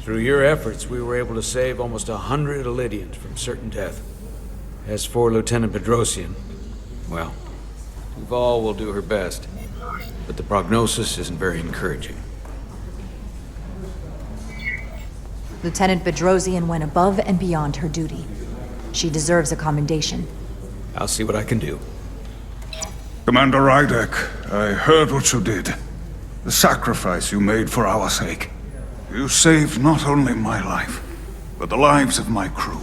Through your efforts, we were able to save almost 100 Alydians from certain death. As for Lieutenant Bedrosian, well, Duvall will do her best, but the prognosis isn't very encouraging. Lieutenant Bedrosian went above and beyond her duty. She deserves a commendation. I'll see what I can do. Commander Rydek, I heard what you did. The sacrifice you made for our sake. You saved not only my life, but the lives of my crew.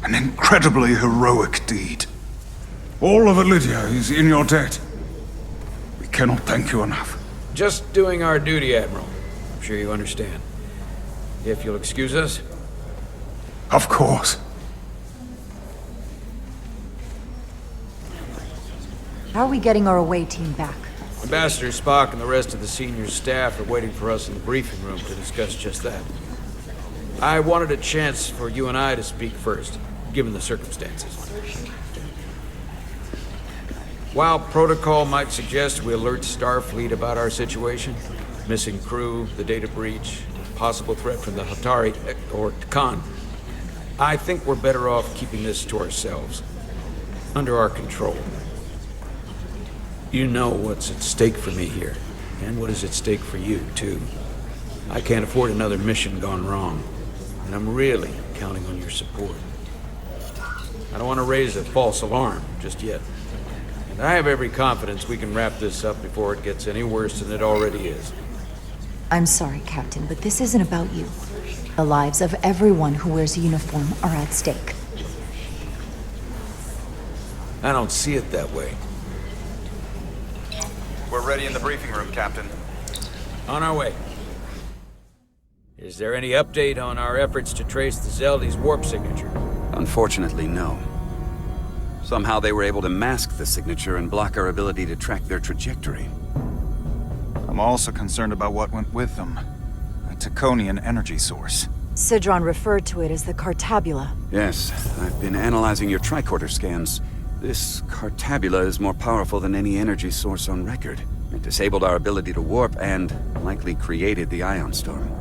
An incredibly heroic deed. All of Alydia is in your debt. We cannot thank you enough. Just doing our duty, Admiral. I'm sure you understand. If you'll excuse us. Of course. How are we getting our away team back? Ambassador Spock and the rest of the senior staff are waiting for us in the briefing room to discuss just that. I wanted a chance for you and I to speak first, given the circumstances. While protocol might suggest we alert Starfleet about our situation, missing crew, the data breach, possible threat from the Hotari, or Khan, I think we're better off keeping this to ourselves, under our control. You know what's at stake for me here, and what is at stake for you, too. I can't afford another mission gone wrong, and I'm really counting on your support. I don't want to raise a false alarm just yet, and I have every confidence we can wrap this up before it gets any worse than it already is. I'm sorry, Captain, but this isn't about you. The lives of everyone who wears a uniform are at stake. I don't see it that way. We're ready in the briefing room, Captain. On our way. Is there any update on our efforts to trace the Zeldy's warp signature? Unfortunately, no. Somehow they were able to mask the signature and block our ability to track their trajectory. I'm also concerned about what went with them. A Taconian energy source. Sidron referred to it as the Cartabula. Yes, I've been analyzing your tricorder scans. This Cartabula is more powerful than any energy source on record. It disabled our ability to warp and likely created the ion storm.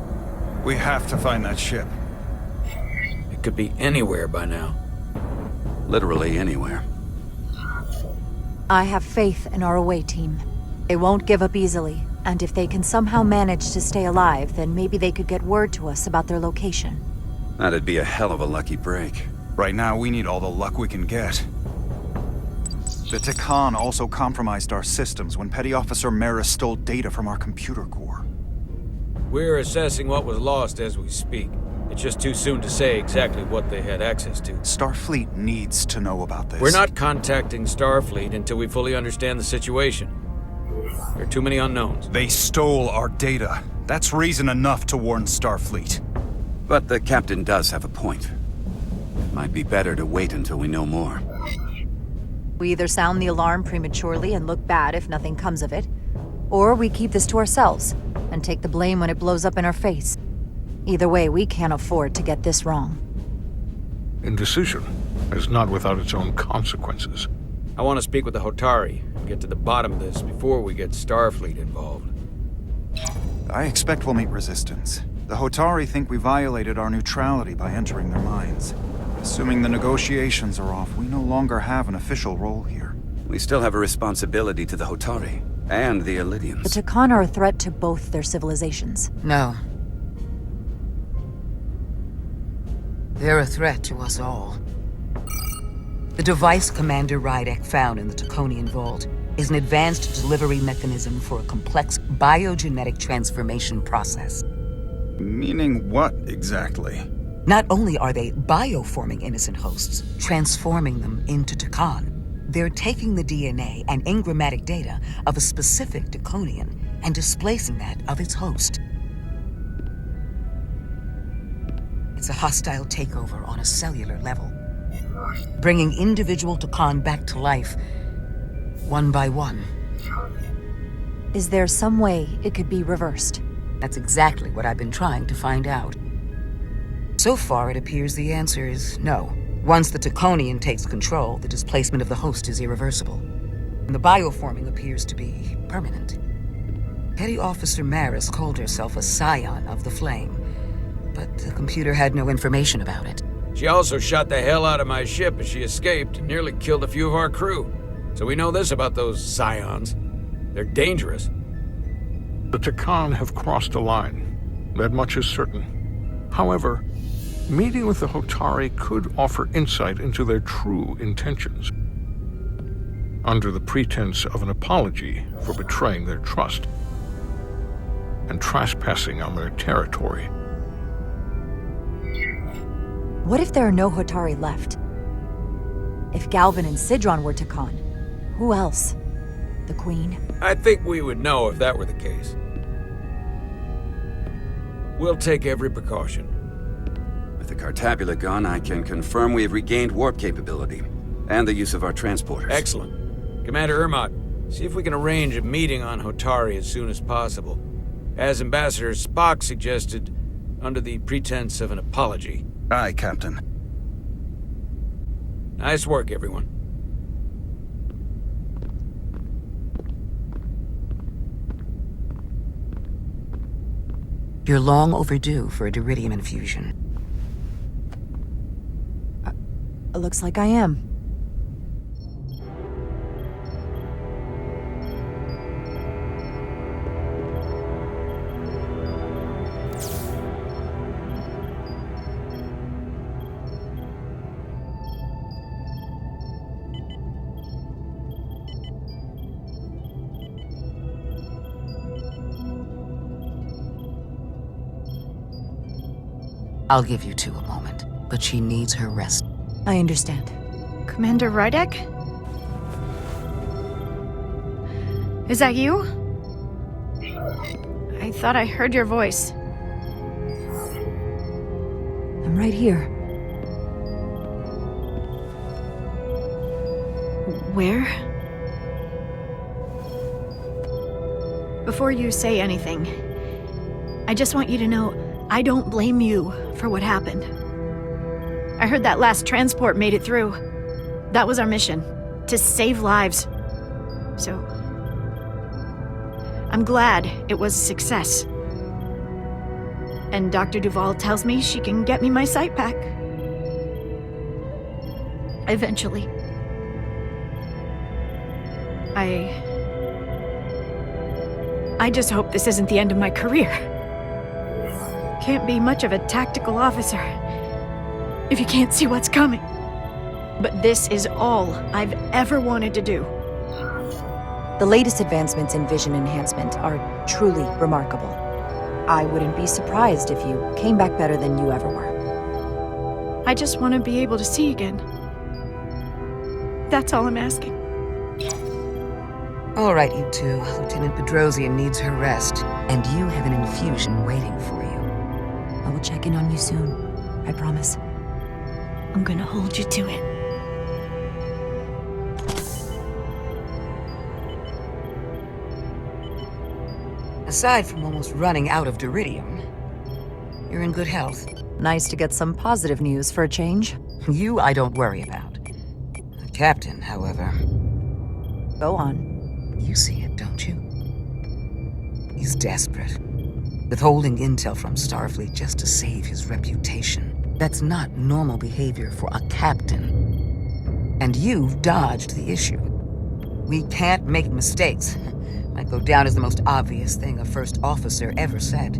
We have to find that ship. It could be anywhere by now. Literally anywhere. I have faith in our away team. They won't give up easily, and if they can somehow manage to stay alive, then maybe they could get word to us about their location. That'd be a hell of a lucky break. Right now, we need all the luck we can get. The Takan also compromised our systems when Petty Officer Maris stole data from our computer core. We're assessing what was lost as we speak. It's just too soon to say exactly what they had access to. Starfleet needs to know about this. We're not contacting Starfleet until we fully understand the situation. There are too many unknowns. They stole our data. That's reason enough to warn Starfleet. But the captain does have a point. It might be better to wait until we know more. We either sound the alarm prematurely and look bad if nothing comes of it, or we keep this to ourselves and take the blame when it blows up in our face. Either way, we can't afford to get this wrong. Indecision is not without its own consequences. I want to speak with the Hotari and get to the bottom of this before we get Starfleet involved. I expect we'll meet resistance. The Hotari think we violated our neutrality by entering their minds. Assuming the negotiations are off, we no longer have an official role here. We still have a responsibility to the Hotari and the Alydians. The Takan are a threat to both their civilizations. No. They're a threat to us all. The device Commander Rydek found in the Taconian Vault is an advanced delivery mechanism for a complex biogenetic transformation process. Meaning what, exactly? Not only are they bioforming innocent hosts, transforming them into Takan, they're taking the DNA and engrammatic data of a specific Taconian and displacing that of its host. It's a hostile takeover on a cellular level, bringing individual Takan back to life, one by one. Is there some way it could be reversed? That's exactly what I've been trying to find out. So far, it appears the answer is no. Once the Taconian takes control, the displacement of the host is irreversible. And the bioforming appears to be permanent. Petty Officer Maris called herself a scion of the flame. but the computer had no information about it. She also shot the hell out of my ship as she escaped and nearly killed a few of our crew. So we know this about those scions. They're dangerous. The Takan have crossed a line. That much is certain. However, meeting with the Hotari could offer insight into their true intentions. Under the pretense of an apology for betraying their trust and trespassing on their territory. What if there are no Hotari left? If Galvin and Sidron were Takan, who else? The Queen? I think we would know if that were the case. We'll take every precaution. With the Cartabula gone, I can confirm we have regained warp capability, and the use of our transporters. Excellent. Commander Ermot, see if we can arrange a meeting on Hotari as soon as possible. As Ambassador Spock suggested, under the pretense of an apology. Aye, Captain. Nice work, everyone. You're long overdue for a deridium infusion. Looks like I am. I'll give you two a moment, but she needs her rest. I understand. Commander Rydek? Is that you? I thought I heard your voice. I'm right here. Where? Before you say anything, I just want you to know I don't blame you for what happened. I heard that last transport made it through. That was our mission, to save lives. So, I'm glad it was a success. And Dr. Duvall tells me she can get me my sight back. Eventually. I just hope this isn't the end of my career. Can't be much of a tactical officer if you can't see what's coming. But this is all I've ever wanted to do. The latest advancements in vision enhancement are truly remarkable. I wouldn't be surprised if you came back better than you ever were. I just want to be able to see again. That's all I'm asking. All right, you two. Lieutenant Bedrosian needs her rest, and you have an infusion waiting for you. I will check in on you soon. I promise. I'm gonna hold you to it. Aside from almost running out of deridium, you're in good health. Nice to get some positive news for a change. You I don't worry about. The captain, however... Go on. You see it, don't you? He's desperate. Withholding intel from Starfleet just to save his reputation. That's not normal behavior for a captain. And you've dodged the issue. We can't make mistakes. Might go down as the most obvious thing a first officer ever said.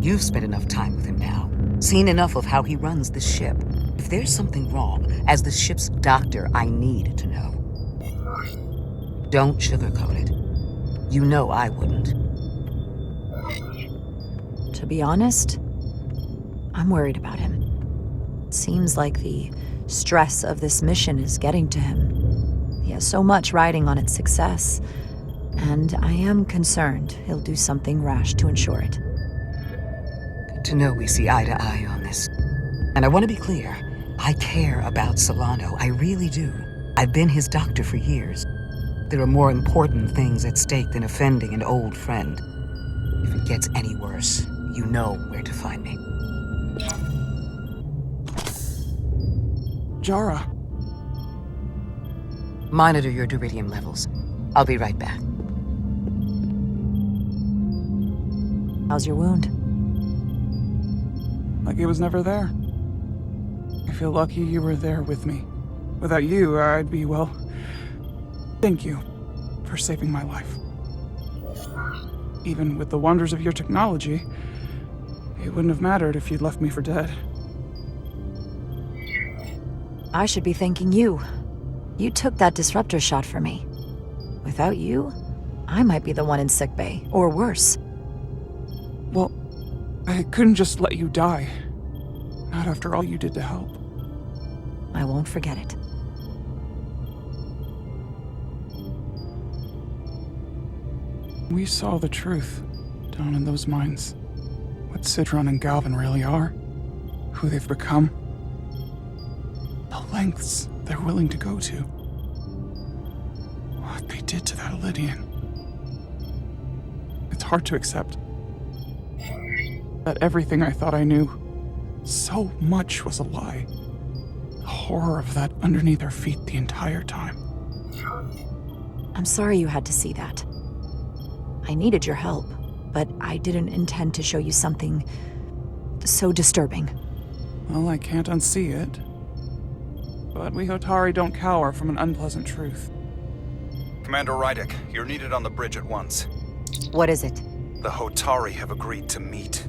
You've spent enough time with him now. Seen enough of how he runs the ship. If there's something wrong, as the ship's doctor, I need to know. Don't sugarcoat it. You know I wouldn't. To be honest, I'm worried about him. It seems like the stress of this mission is getting to him. He has so much riding on its success, and I am concerned he'll do something rash to ensure it. Good to know we see eye to eye on this. And I want to be clear, I care about Solano, I really do. I've been his doctor for years. There are more important things at stake than offending an old friend. If it gets any worse, you know where to find me. Jara. Monitor your deridium levels. I'll be right back. How's your wound? like it was never there. I feel lucky you were there with me. Without you, I'd be, well... Thank you for saving my life. Even with the wonders of your technology, it wouldn't have mattered if you'd left me for dead. I should be thanking you. You took that disruptor shot for me. Without you, I might be the one in sickbay, or worse. Well, I couldn't just let you die. Not after all you did to help. I won't forget it. We saw the truth down in those mines. What Sidron and Galvin really are. Who they've become. The lengths they're willing to go to. What they did to that Alydian. It's hard to accept. That everything I thought I knew, so much was a lie. The horror of that underneath our feet the entire time. I'm sorry you had to see that. I needed your help, but I didn't intend to show you something so disturbing. Well, I can't unsee it. But we Hotari don't cower from an unpleasant truth. Commander Rydek, you're needed on the bridge at once. What is it? The Hotari have agreed to meet.